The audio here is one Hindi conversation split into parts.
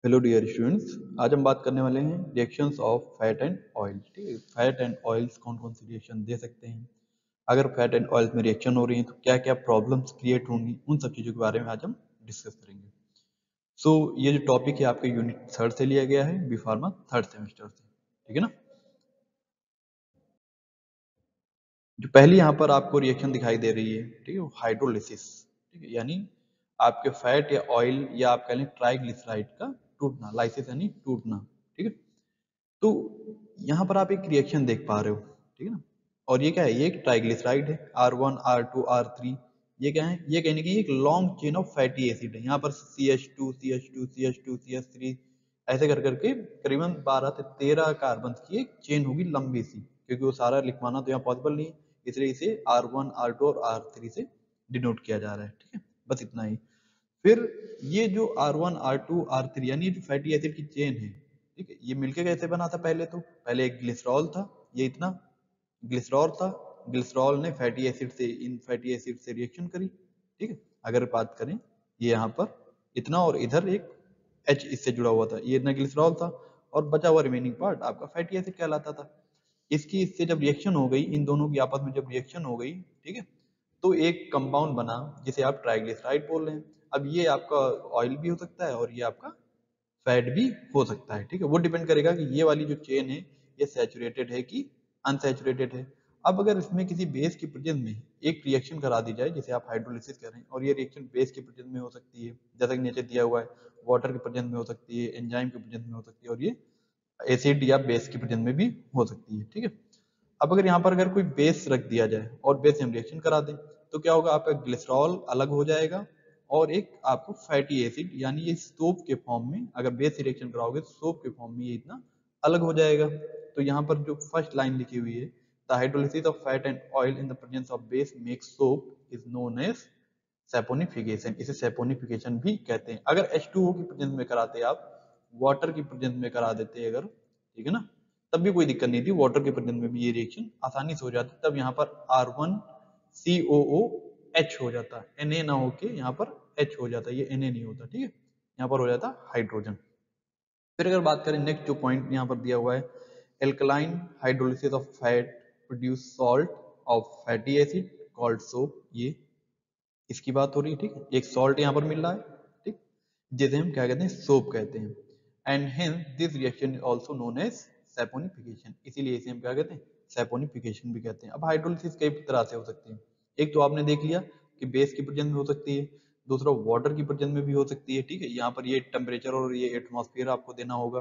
Hello dear students. आज हम बात करने वाले हैं reactions of fat and oil. ठीक है, फैट एंड ऑयल्स कौन कौन सी रिएक्शन दे सकते हैं, अगर फैट एंड ऑयल्स में रिएक्शन हो रही है तो क्या क्या प्रॉब्लम्स क्रिएट होंगी, उन सब चीज़ों के बारे में आज हम डिस्कस करेंगे। ये जो टॉपिक है आपके यूनिट थर्ड से लिया गया है, बी फार्मा थर्ड सेमेस्टर से। ठीक है ना। जो पहली यहाँ पर आपको रिएक्शन दिखाई दे रही है, ठीक है, वो हाइड्रोलिसिस। ठीक है, यानी आपके फैट या ऑयल या आप कह लें ट्राइग्लिसराइड का टूटना, लाइसिस यानी टूटना। ठीक है, तो यहाँ पर आप एक रिएक्शन देख पा रहे हो। ठीक है ना। और ये क्या है, ये एक ट्राइग्लिसराइड है, R1 R2 R3। ये क्या है, ये कहीं ना कहीं एक long chain of fatty acid है। यहाँ पर CH2 CH2 CH2 CH3 ऐसे कर करके करीबन 12 से 13 कार्बन की एक चेन होगी लंबी सी, क्योंकि वो सारा लिखवाना तो यहाँ पॉसिबल नहीं है, इसलिए इसे R1 R2 और R3 से डिनोट किया जा रहा है। ठीक है, बस इतना ही। फिर ये जो R1 R2 R3 यानी जो फैटी एसिड की चेन है, ठीक है, ये मिलके कैसे बना था, पहले एक ग्लिसरॉल था, ये इतना ग्लिसरॉल था। ग्लिसरॉल ने फैटी एसिड से, इन फैटी एसिड से रिएक्शन करी। ठीक है, अगर बात करें ये यहाँ पर इतना और इधर एक H इससे जुड़ा हुआ था, ये इतना ग्लिसरॉल था और बचा हुआ रिमेनिंग पार्ट आपका फैटी एसिड कहलाता था। इसकी इससे जब रिएक्शन हो गई, इन दोनों की आपस में जब रिएक्शन हो गई, ठीक है, तो एक कंपाउंड बना जिसे आप ट्राइग्लिसराइड बोल रहे हैं। अब ये आपका ऑयल भी हो सकता है और ये आपका फैट भी हो सकता है। ठीक है, वो डिपेंड करेगा कि ये वाली जो चेन है ये सैचुरेटेड है कि अनसैचुरेटेड है। अब अगर इसमें किसी बेस की प्रेजेंस में एक रिएक्शन करा दी जाए, जिसे आप हाइड्रोलिसिस कर रहे हैं, और ये रिएक्शन बेस की प्रेजेंस में हो सकती है, जैसा कि नीचे दिया हुआ है, वाटर की प्रेजेंस में हो सकती है, एंजाइम की प्रेजेंस में हो सकती है, और ये एसिड या बेस की प्रेजेंस में भी हो सकती है। ठीक है, अब अगर यहाँ पर अगर कोई बेस रख दिया जाए और बेस से हम रिएक्शन करा दें, तो क्या होगा, आपका ग्लिसरॉल अलग हो जाएगा और एक आपको फैटी एसिड यानी ये सोप के फॉर्म में, अगर बेस से रिएक्शन कराओगे तो सोप के फॉर्म में ये इतना अलग हो जाएगा। तो यहाँ पर जो फर्स्ट लाइन लिखी हुई है, the hydrolysis of fat and oil in the presence of base makes soap is known as saponification. इसे सैपोनिफिकेशन भी कहते हैं। अगर H2O की प्रेजेंस में कराते आप, वाटर की प्रेजेंस में करा देते अगर, ठीक है ना, तब भी कोई दिक्कत नहीं थी, वाटर के प्रेजेंस में भी ये रिएक्शन आसानी से हो जाती। तब यहाँ पर R1COOH हो जाता, Na ना होके यहाँ पर H हो जाता, ये Na नहीं होता। ठीक है, यहाँ पर हो जाता हाइड्रोजन। फिर अगर बात करें नेक्स्ट जो पॉइंट यहाँ पर दिया हुआ है, alkaline hydrolysis of fat produce salt of fatty acid called soap. ये इसकी बात हो रही है। ठीक है, एक सॉल्ट यहाँ पर मिल रहा है, ठीक, जिसे हम क्या कहते हैं, सोप कहते हैं। And hence this reaction is also known as saponification, इसीलिए इसे हम क्या कहते हैं, सैपोनिफिकेशन भी कहते हैं। अब हाइड्रोलिसिस कई तरह से हो सकती है। एक तो आपने देख लिया कि बेस की प्रेजेंस में हो सकती है, दूसरा वाटर की प्रेजेंस में भी हो सकती है। ठीक है, यहाँ पर ये टेम्परेचर और ये एटमॉस्फेयर आपको देना होगा।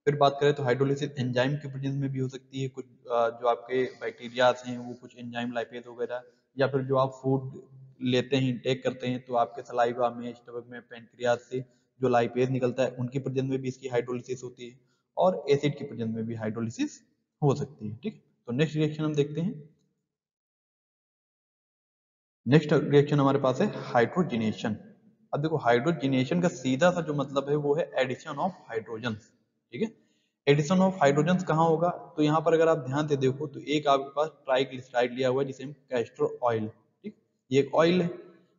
फिर बात करें तो हाइड्रोलिसिस एंजाइम की प्रेजेंस में भी हो सकती है। कुछ जो आपके बैक्टीरियाज हैं वो कुछ एंजाइम लाइपेज वगैरह, या फिर जो आप फूड लेते हैं, टेक करते हैं, तो आपके सलाइवा में, स्टमक में, पेनक्रियाज से जो लाइपेज निकलता है, उनकी प्रेजेंस में भी इसकी हाइड्रोलिसिस होती है। और एसिड की प्रेजेंस में भी हाइड्रोलिसिस हो सकती है। ठीक, तो नेक्स्ट रिएक्शन हम देखते हैं। नेक्स्ट रिएक्शन हमारे पास है हाइड्रोजिनेशन। अब देखो, हाइड्रोजिनेशन का सीधा सा जो मतलब है वो है एडिशन ऑफ हाइड्रोजन। ठीक है, एडिशन ऑफ हाइड्रोजन कहाँ होगा, तो यहाँ पर अगर आप ध्यान से देखो तो एक आपके पास ट्राइग्लिसराइड लिया हुआ है जिसे हम कैस्टर ऑयल, ठीक, ये एक ऑयल है।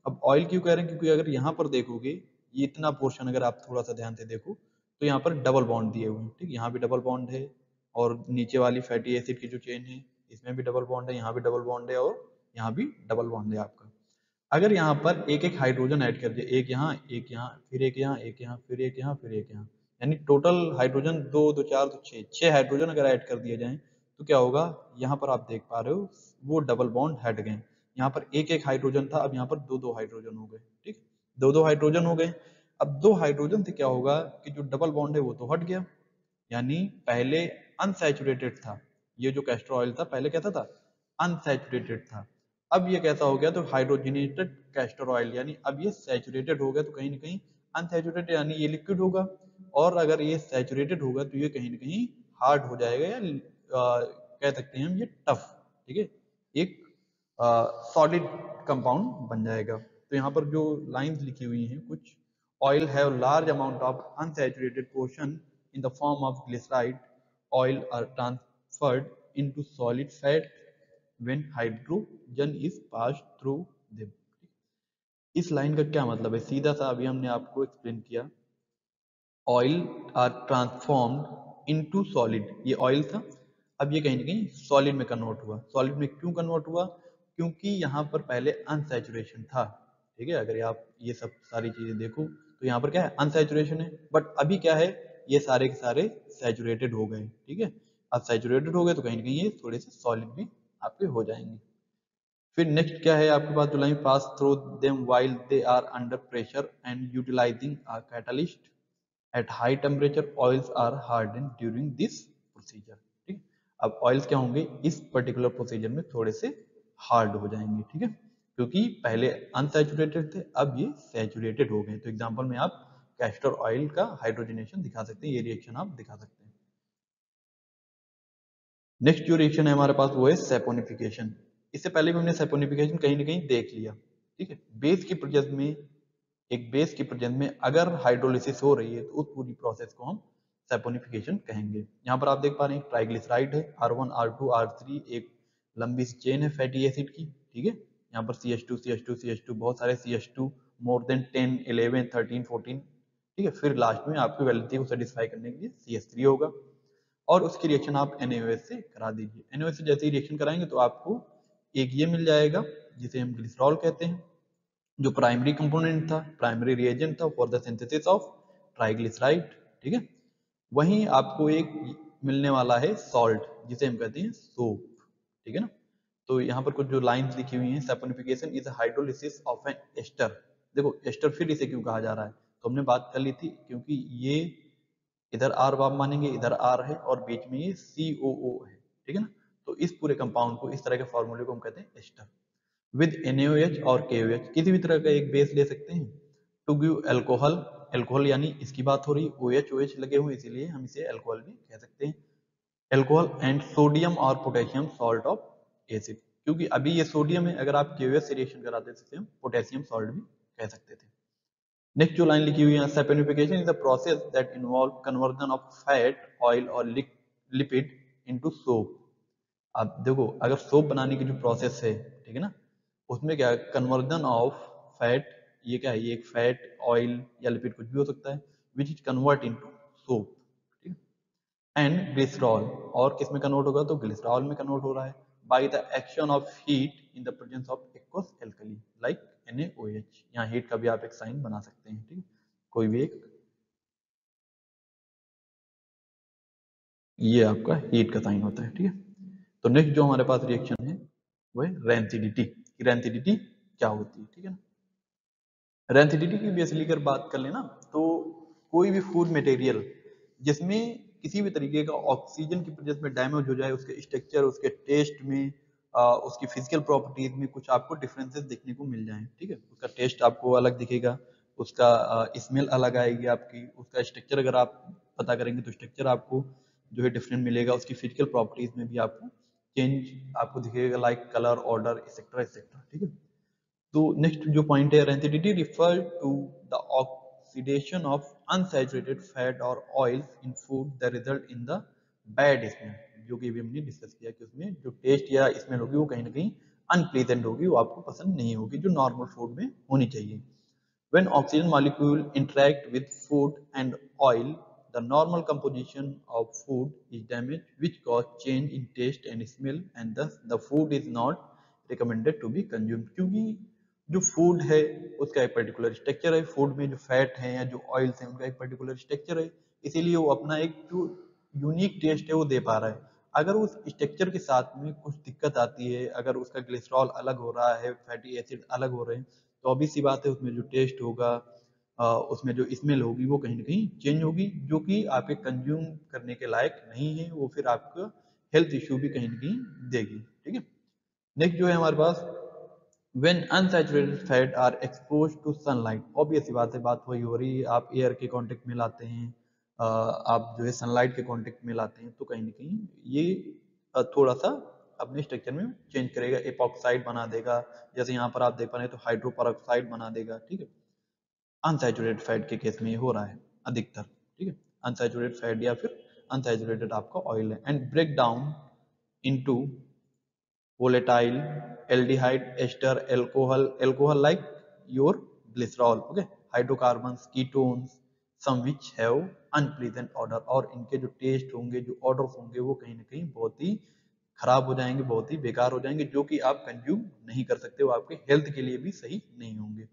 अब ऑयल क्यों कह रहे हैं, क्योंकि अगर यहाँ पर देखोगे, ये इतना पोर्शन अगर आप थोड़ा सा ध्यान से देखो तो यहाँ पर डबल बॉन्ड दिए हुए हैं। ठीक, यहाँ भी डबल बॉन्ड है, और नीचे वाली फैटी एसिड की जो चेन है इसमें भी डबल बॉन्ड है, यहाँ भी डबल बॉन्ड है, और यहाँ भी डबल बॉन्ड है आपका। अगर यहाँ पर एक एक हाइड्रोजन ऐड कर दिए, एक यहाँ, एक यहाँ, फिर एक यहाँ, एक यहाँ, फिर एक यहाँ, फिर एक यहाँ, यानी टोटल हाइड्रोजन दो दो चार दो छः, छः हाइड्रोजन अगर ऐड कर दिए जाएं, तो क्या होगा, यहाँ पर आप देख पा रहे हो वो डबल बॉन्ड हट गए। यहाँ पर एक एक हाइड्रोजन था, अब यहाँ पर दो दो हाइड्रोजन हो गए। ठीक, दो दो हाइड्रोजन हो गए। अब दो हाइड्रोजन से क्या होगा कि जो डबल बॉन्ड है वो तो हट गया, यानी पहले अनसैचुरेटेड था, ये जो कैस्टर ऑयल था पहले कैसा था, अनसैचुरेटेड था। अब ये कैसा हो गया, तो हाइड्रोजनेटेड कैस्टर ऑयल, यानी अब ये सैचुरेटेड हो गया, तो कहीं ना कहीं अनसैचुरेटेड यानी ये लिक्विड होगा, और अगर ये सैचुरेटेड होगा तो ये कहीं ना कहीं हार्ड हो जाएगा, या कह सकते हैं हम ये टफ। ठीक है, एक सॉलिड कंपाउंड बन जाएगा। तो यहाँ पर जो लाइंस लिखी हुई हैं कुछ, oil have large amount of unsaturated portion in the form of glyceride. Oil are transferred into solid fat when hydrogen is passed through them. इस लाइन का क्या मतलब है, सीधा सा अभी हमने आपको एक्सप्लेन किया oil are transformed into solid. ये ऑयल था, अब ये कहीं ना कहीं सॉलिड में कन्वर्ट हुआ। सॉलिड में क्यों कन्वर्ट हुआ? क्योंकि यहाँ पर पहले अनसैचुरेशन था। ठीक है, अगर आप ये सब सारी चीजें देखो तो यहाँ पर क्या है, अनसैचुरेशन है। बट अभी क्या है, ये सारे के सारे सैचुरेटेड हो गए। ठीक है, अब सैचुरेटेड हो गए तो कहीं ना कहीं ये थोड़े से सॉलिड भी आपके हो जाएंगे। फिर नेक्स्ट क्या है आपके पास, जो line pass through them while they are under pressure and utilising a catalyst at high temperature oils are harden during this procedure. ठीक, अब ऑयल्स क्या होंगे इस पर्टिकुलर प्रोसीजर में थोड़े से हार्ड हो जाएंगे। ठीक है, क्योंकि पहले अनसैचुरेटेड थे, अब ये सैचुरेटेड हो गए। तो एग्जांपल में आप कैस्टर ऑयल का हाइड्रोजनेशन दिखा सकते हैं, ये रिएक्शन आप दिखा सकते हैं। नेक्स्ट जो रिएक्शन है हमारे पास वो है सेपोनिफिकेशन। इससे पहले भी हमने सेपोनिफिकेशन कहीं ना कहीं देख लिया। ठीक है, बेस की प्रेजेंस में, एक बेस की प्रेजेंस में अगर हाइड्रोलिसिस हो रही है तो उस पूरी प्रोसेस को हम सेपोनिफिकेशन कहेंगे। यहाँ पर आप देख पा रहे हैं ट्राइग्लिसराइड है, R1 R2 R3, एक लंबी सी चेन है फैटी एसिड की। ठीक है, यहाँ पर CH2 CH2 CH2, बहुत सारे CH2, मोर देन 10 11 13 14। ठीक है, फिर लास्ट में आपकी वैलिडिटी को सेटिस्फाई करने के लिए CH3 होगा, और उसकी रिएक्शन आप NaOH से करा दीजिए। NaOH से जैसे ही रिएक्शन कराएंगे तो आपको एक ये मिल जाएगा जिसे हम ग्लिसरॉल कहते हैं, जो प्राइमरी कंपोनेंट था, प्राइमरी रिएजेंट था for the synthesis of triglyceride. ठीक है, वहीं आपको एक मिलने वाला है सॉल्ट जिसे हम कहते हैं सोप। ठीक है ना, तो यहाँ पर कुछ जो लाइंस लिखी हुई हैं, saponification is hydrolysis of an ester. देखो एस्टर फिर इसे क्यों कहा जा रहा है, तो हमने बात कर ली थी, क्योंकि ये इधर आर आप मानेंगे, इधर आर है और बीच में ये COO है। ठीक है ना, तो इस पूरे कंपाउंड को, इस तरह के फॉर्मूले को हम कहते हैं एस्टर। विद NaOH और KOH किसी भी तरह का एक बेस ले सकते हैं टू गिव अल्कोहल। अल्कोहल यानी इसकी बात हो रही, OH लगे हुए इसीलिए हम इसे अल्कोहल भी कह सकते हैं। अल्कोहल एंड सोडियम और पोटेशियम सॉल्ट ऑफ एसिड, क्योंकि अभी ये सोडियम है, अगर आप KOH से रिएक्शन कराते थे हम पोटेशियम सॉल्ट भी कह सकते थे। नेक्स्ट जो लाइन लिखी हुई है, saponification is the process that involve conversion of fat oil और लिपिड इनटू सोप। अब देखो अगर सोप बनाने की जो प्रोसेस है, ठीक है ना, उसमें क्या है, कन्वर्जन ऑफ फैट, ये क्या है, ये एक फैट ऑयल या लिपिड कुछ भी हो सकता है, which is convert into soap. ठीक है, एंड ग्लिसरॉल, और किस में कन्वर्ट होगा, तो ग्लिसरॉल में कन्वर्ट हो रहा है bye the action of heat in the presence of aqueous alkali like NaOH। यहाँ हीट का भी आप एक साइन बना सकते हैं। ठीक है, कोई भी एक, ये आपका हीट का साइन होता है। ठीक है, तो नेक्स्ट जो हमारे पास रिएक्शन है वो है रैंसिडिटी। रैंसिडिटी क्या होती है? ठीक है ना, रैंसिडिटी की बेसिकली अगर बात कर लेना तो कोई भी फूड मटेरियल जिसमें किसी भी तरीके का ऑक्सीजन की प्रेजेंस में डैमेज हो जाए, उसके स्ट्रक्चर, उसके टेस्ट में, उसकी फिजिकल प्रॉपर्टीज में कुछ आपको डिफरेंसेस देखने को मिल जाए। ठीक है, उसका टेस्ट आपको अलग दिखेगा, उसका स्मेल अलग आएगी आपकी, उसका स्ट्रक्चर अगर आप पता करेंगे तो स्ट्रक्चर आपको जो है डिफरेंट मिलेगा, उसकी फिजिकल प्रॉपर्टीज में भी आपको चेंज आपको दिखेगा, like colour, order, etcetera etcetera. ठीक है, तो नेक्स्ट जो पॉइंट है, rancidity refer to the oxidation of unsaturated fat और oils in food that result in the bad smell, जो कि अभी हमने डिस्कस किया कि उसमें जो टेस्ट या स्मेल होगी वो कहीं ना कहीं अनप्लीजेंट होगी, वो आपको पसंद नहीं होगी, जो नॉर्मल फूड में होनी चाहिए। When oxygen molecule interact with food and oil, the normal composition of food is damaged, which cause change in taste and smell, and thus the food is not recommended to be consumed. क्योंकि जो फूड है उसका एक पर्टिकुलर स्ट्रक्चर है, फूड में जो फैट है या जो ऑयल्स हैं उनका एक पर्टिकुलर स्ट्रक्चर है, इसीलिए वो अपना एक जो यूनिक टेस्ट है वो दे पा रहा है। अगर उस स्ट्रक्चर के साथ में कुछ दिक्कत आती है, अगर उसका ग्लिसरॉल अलग हो रहा है, फैटी एसिड अलग हो रहे हैं, तो ऑब्वियस सी बात है उसमें जो टेस्ट होगा, उसमें जो स्मेल होगी वो कहीं ना कहीं चेंज होगी, जो कि आपके कंज्यूम करने के लायक नहीं है, वो फिर आपका हेल्थ इश्यू भी कहीं ना कहीं देगी। ठीक है, नेक्स्ट जो है हमारे पास, when unsaturated fat are exposed to sunlight, obvious सी बात है, बात वही हो रही है, आप एयर के कांटेक्ट में लाते हैं, आप जो है सनलाइट के कांटेक्ट में लाते हैं, तो कहीं ना कहीं ये थोड़ा सा अपने स्ट्रक्चर में चेंज करेगा, एपॉक्साइड बना देगा, जैसे यहाँ पर आप देख पा रहे हैं तो हाइड्रोपरऑक्साइड बना देगा। ठीक है, अनसैचुरेटेड फैट के केस में ये हो रहा है अधिकतर। ठीक है, अनसैचुरेटेड फैट या फिर अनसैचुरेटेड आपका ऑयल है, and break down into volatile aldehyde ester alcohol like your glycerol, okay, hydrocarbons, ketones, some which have unpleasant odour, और इनके जो टेस्ट होंगे, जो ऑर्डर होंगे, वो कहीं ना कहीं बहुत ही खराब हो जाएंगे, बहुत ही बेकार हो जाएंगे, जो कि आप कंज्यूम नहीं कर सकते, वो आपके हेल्थ के लिए भी सही नहीं होंगे।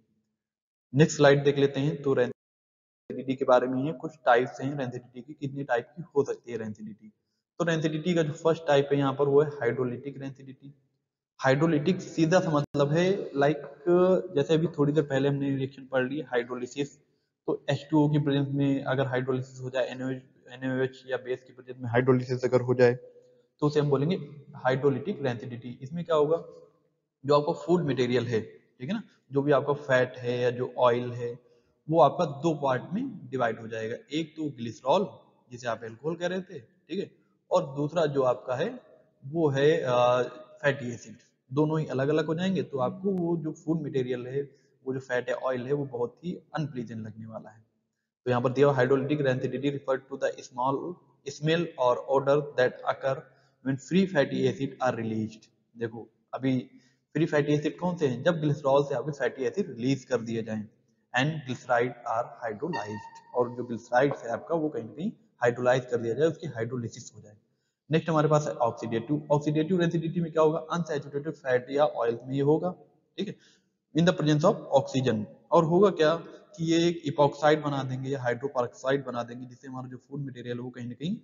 नेक्स्ट स्लाइड देख लेते हैं। तो रेंसिडिटी के बारे में, ये कुछ टाइप्स हैं रेंसिडिटी की, कितनी टाइप की हो सकती है रेंसिडिटी। तो रेंसिडिटी का जो फर्स्ट टाइप है यहाँ पर, वो है हाइड्रोलिटिक रेंसिडिटी। हाइड्रोलिटिक सीधा सा मतलब है लाइक, जैसे अभी थोड़ी देर पहले हमने रिएक्शन पढ़ ली हाइड्रोलिसिस, तो H2O की प्रेजेंस में अगर हाइड्रोलिसिस हो जाए, NaOH या बेस की प्रेजेंस में हाइड्रोलिसिस अगर हो जाए, तो उसे हम बोलेंगे हाइड्रोलिटिक रेंसिडिटी। इसमें क्या होगा, जो आपका फूड मटेरियल है, ठीक है ना, जो भी आपका फैट है या जो ऑयल है, वो आपका दो पार्ट में डिवाइड हो जाएगा। एक तो ग्लिसरॉल, जिसे आप एल्कोहल कह रहे थे, ठीक है, और दूसरा जो आपका है वो है फैटी एसिड। दोनों ही अलग अलग हो जाएंगे, तो आपको वो जो फूड मटेरियल है, वो जो फैट है, ऑयल है, वो बहुत ही अनप्लीजेंट लगने वाला है। तो यहाँ पर दिया hydrolytic rancidity refer to the small smell और odour that occur when free fatty acid are released. देखो अभी फ्री फैटी एसिड कौन से हैं, जब ग्लिसरॉल से आपके फैटी एसिड रिलीज कर दिए जाएं, एंड ग्लिसराइड आर हाइड्रोलाइज्ड, और जो ग्लिसराइड है आपका, वो कहीं ना कहीं हाइड्रोलाइज कर दिया जाए, उसकी हाइड्रोलिसिस हो जाए। नेक्स्ट हमारे पास है ऑक्सीडेटिव। ऑक्सीडेटिव रेसिडिटी में क्या होगा, अनसैचुरेटेड फैट या ऑयल में ये होगा, ठीक है, इन द प्रेजेंस ऑफ ऑक्सीजन। और होगा क्या कि ये एक इपॉक्साइड बना देंगे या हाइड्रोपरऑक्साइड बना देंगे, जिससे हमारा जो फूड मटेरियल है वो कहीं ना कहीं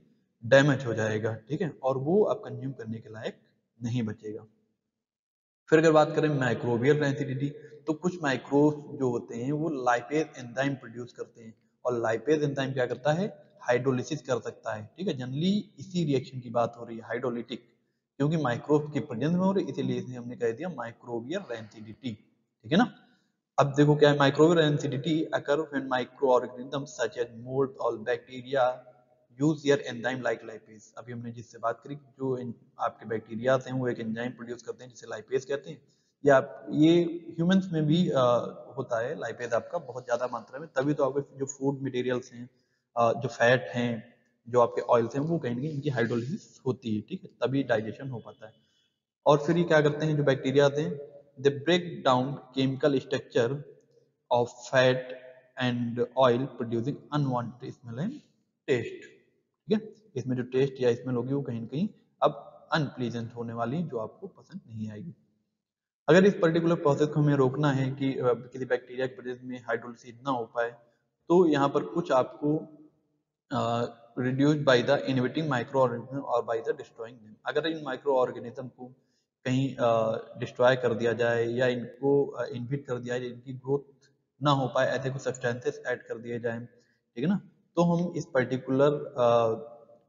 डैमेज हो जाएगा, ठीक है, और वो अब कंज्यूम करने के लायक नहीं बचेगा। फिर अगर बात करें माइक्रोबियल रेंसिडिटी, तो कुछ माइक्रोब्स जो होते हैं वो लाइपेज एंजाइम प्रोड्यूस करते हैं, और लाइपेज एंजाइम क्या करता है, हाइड्रोलिसिस कर सकता है, ठीक है। जनरली इसी रिएक्शन की बात हो रही है, हाइड्रोलिटिक, क्योंकि माइक्रोब की प्रेजेंस में हो रही है, इसीलिए इसे हमने कह दिया माइक्रोबियल रेंसिडिटी, ठीक है ना। अब देखो क्या है, microbial rancidity occur when micro organisms such as mould और bacteria use your enzyme like lipase. अभी हमने जिससे बात करी, जो आपके बैक्टीरिया हैं वो एक एंजाइम प्रोड्यूस करते हैं जिसे लाइपेज कहते हैं, या ये ह्यूमंस में भी होता है लाइपेज आपका बहुत ज्यादा मात्रा में, तभी तो आपके जो फूड मटेरियल्स हैं, जो फैट हैं, जो आपके ऑयल्स हैं, वो कहीं ना कहीं इनकी हाइड्रोलिसिस होती है, ठीक है, तभी डाइजेशन हो पाता है। और फिर ये क्या करते हैं, जो बैक्टीरिया आते हैं, they break down chemical structure of fat and oil producing unwanted smell and taste, ठीक है। इसमें जो टेस्ट या स्मेल होगी वो कहीं ना कहीं अब अनप्लीजेंट होने वाली, जो आपको पसंद नहीं आएगी। अगर इस पर्टिकुलर प्रोसेस को हमें रोकना है कि किसी बैक्टीरिया की वजह में हाइड्रोलिसिस ना हो पाए, तो यहाँ पर कुछ आपको reduced by the inhibiting micro organism और बाय द डिस्ट्रॉइंग देम। अगर इन माइक्रो ऑर्गेनिज्म को कहीं डिस्ट्रॉय कर दिया जाए या इनको इनहिबिट कर दिया जाए, इनकी ग्रोथ ना हो पाए, ऐसे कुछ सब्सटेंसेस ऐड कर दिए जाए, ठीक है ना, तो हम इस पर्टिकुलर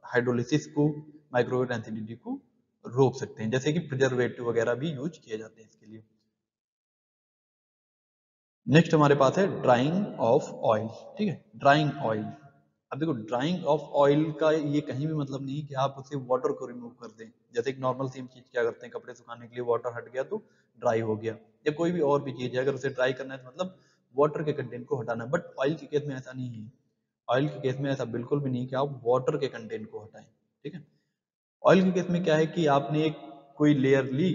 हाइड्रोलिसिस को, माइक्रोवेव रेंसिडिटी को रोक सकते हैं, जैसे कि प्रिजर्वेटिव वगैरह भी यूज किए जाते हैं इसके लिए। नेक्स्ट हमारे पास है ड्राइंग ऑफ ऑयल, ठीक है, ड्राइंग ऑयल। अब देखो ड्राइंग ऑफ ऑयल का ये कहीं भी मतलब नहीं कि आप उसे वाटर को रिमूव कर दें, जैसे एक नॉर्मल सेम चीज क्या करते हैं, कपड़े सुखाने के लिए वाटर हट गया तो ड्राई हो गया, या कोई भी और भी चीज है, अगर उसे ड्राई करना है तो मतलब वाटर के कंटेंट को हटाना है। बट ऑयल के केस में ऐसा नहीं है, ऑयल के केस में ऐसा बिल्कुल भी नहीं कि आप वाटर के कंटेंट को हटाएं, ठीक है। ऑयल के केस में क्या है कि आपने एक कोई लेयर ली,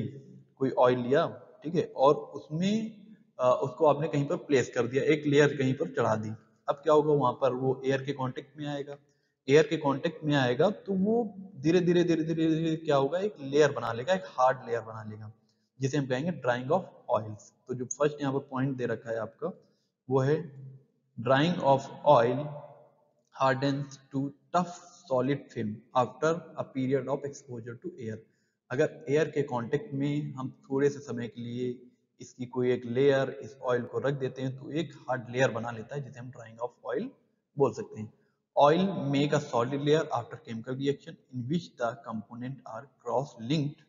कोई ऑयल लिया, ठीक है, और उसमें उसको आपने कहीं पर प्लेस कर दिया, एक लेयर कहीं पर चढ़ा दी। अब क्या होगा, वहां पर वो एयर के कांटेक्ट में आएगा, एयर के कांटेक्ट में आएगा तो वो धीरे धीरे धीरे धीरे धीरे क्या होगा, एक लेयर बना लेगा, एक हार्ड लेयर बना लेगा, जिसे हम कहेंगे ड्राइंग ऑफ ऑयल्स। तो जो फर्स्ट यहाँ पर पॉइंट दे रखा है आपका, वो है drying of oil hardens to tough solid film after a period of exposure to air। अगर एयर के कांटेक्ट में हम थोड़े से समय के लिए इसकी कोई एक लेयर, इस ऑयल को रख देते हैं, तो एक हार्ड लेयर बना लेता है, जिसे हम ड्राइंग ऑफ ऑयल बोल सकते हैं। Oil make a solid layer after chemical reaction in which the component are cross linked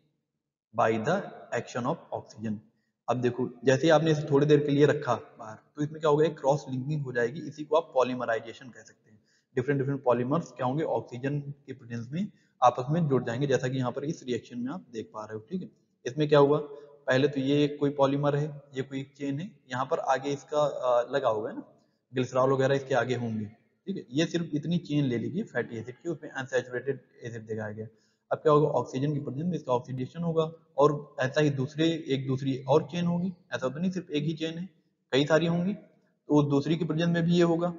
by the action of oxygen. अब देखो जैसे ही आपने इसे थोड़ी देर के लिए रखा बाहर, तो इसमें क्या होगा, एक क्रॉस लिंकिंग हो जाएगी, इसी को आप पॉलीमराइजेशन कह सकते हैं। डिफरेंट डिफरेंट पॉलीमर्स क्या होंगे, ऑक्सीजन के प्रेजेंस में आपस में जुड़ जाएंगे, जैसा कि यहाँ पर इस रिएक्शन में आप देख पा रहे हो, ठीक है। इसमें क्या हुआ, पहले तो ये कोई पॉलीमर है, ये कोई चेन है, यहाँ पर आगे इसका लगा हुआ है ना, ग्लिसरॉल वगैरह इसके आगे होंगे, ठीक है। ये सिर्फ इतनी चेन ले लीजिए फैटी एसिड की, उसमें अनसैचुरेटेड एसिड दिखाया गया। अब क्या होगा, ऑक्सीजन की प्रेजेंस में इसका ऑक्सीडेशन होगा, और ऐसा ही दूसरे एक दूसरी और चेन होगी, ऐसा तो नहीं सिर्फ एक ही चेन है, कई सारी होंगी, तो दूसरी की प्रेजेंस में भी ये होगा।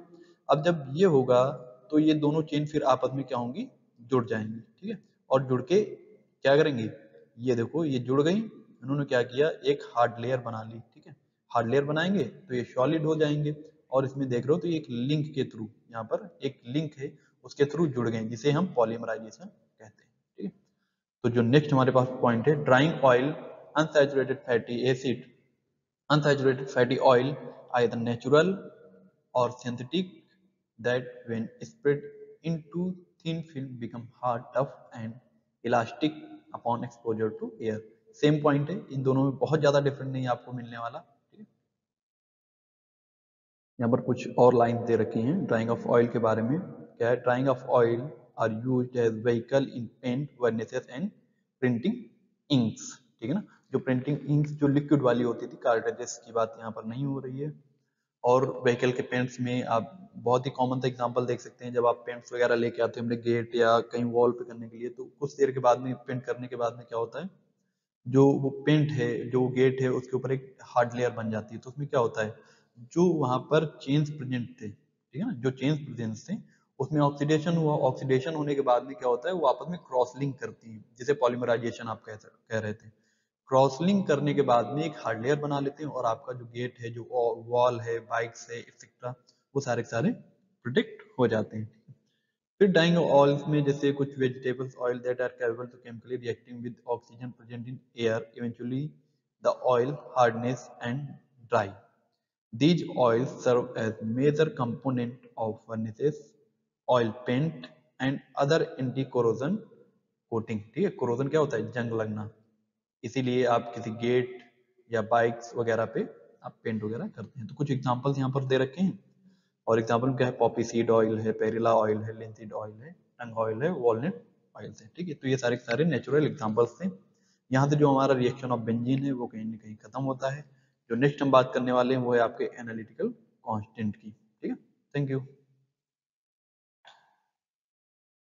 अब जब ये होगा तो ये दोनों चेन फिर आपस में क्या होंगी, जुड़ जाएंगी, ठीक है। और जुड़ के क्या करेंगे, ये देखो ये जुड़ गई, इन्होंने क्या किया, एक हार्ड लेयर बना ली, ठीक है। हार्ड लेयर बनाएंगे तो ये सॉलिड हो जाएंगे, और इसमें देख रहे हो तो ये एक लिंक के थ्रू, यहाँ पर एक लिंक है उसके थ्रू जुड़ गए, जिसे हम पॉलीमराइजेशन कहते हैं, ठीक है। तो जो नेक्स्ट हमारे पास पॉइंट है, drawing oil unsaturated fatty acid, unsaturated fatty oil, either natural or synthetic, that when spread into thin film become hard, tough and elastic upon exposure to air. Same point है, इन दोनों में बहुत ज्यादा डिफरेंट नहीं आपको मिलने वाला, ठीक है। यहाँ पर कुछ और लाइन दे रखी हैं ड्राइंग ऑफ ऑयल के बारे में। क्या है, drying of oil are used as vehicle in paint varnishes and printing inks, ठीक है ना। जो प्रिंटिंग इंक्स जो लिक्विड वाली होती थी, कार्ट्रिजेस की बात यहाँ पर नहीं हो रही है। और व्हीकल के पेंट्स में आप बहुत ही कॉमन सा एग्जांपल देख सकते हैं, जब आप पेंट्स वगैरह लेके आते हैं अपने गेट या कहीं वॉल पे करने के लिए, तो कुछ देर के बाद में पेंट करने के बाद में क्या होता है, जो वो पेंट है, जो गेट है, उसके ऊपर एक हार्ड लेयर बन जाती है। तो उसमें क्या होता है, जो वहां पर चेन्स प्रेजेंट थे, ठीक है ना, जो चेन्स प्रेजेंट थे उसमें ऑक्सीडेशन हुआ, ऑक्सीडेशन होने के बाद में क्या होता है, वो आपस में क्रॉस लिंक करती है, जिसे पॉलीमराइजेशन आप कह रहे थे। क्रॉस लिंक करने के बाद में एक हार्ड लेयर बना लेते हैं, और आपका जो गेट है, जो वॉल है, बाइक्स है एक्सेट्रा, वो सारे के सारे प्रोटेक्ट हो जाते हैं। फिर डाइंग ऑयल्स में जैसे कुछ vegetables oil that are capable to chemically reacting with oxygen present in air, eventually the oil hardness and dry. These oils serve as major component of furnaces, oil paint and other anti-corrosion coating, ठीक है। corrosion क्या होता है, जंग लगना, इसीलिए आप किसी गेट या बाइक्स वगैरह पे आप पेंट वगैरह करते हैं। तो कुछ एग्जांपल्स यहाँ पर दे रखे हैं, और एग्जांपल में क्या है, पॉपी सीड ऑयल है, पेरिला ऑयल है, लिंसीड ऑयल है, टंग ऑयल है, वॉलनट ऑयल है, ठीक है। तो ये सारे सारे नेचुरल एग्जांपल्स थे। यहाँ से जो हमारा रिएक्शन ऑफ बेंजीन है वो कहीं ना कहीं खत्म होता है। जो नेक्स्ट हम बात करने वाले हैं वो है आपके एनालिटिकल कांस्टेंट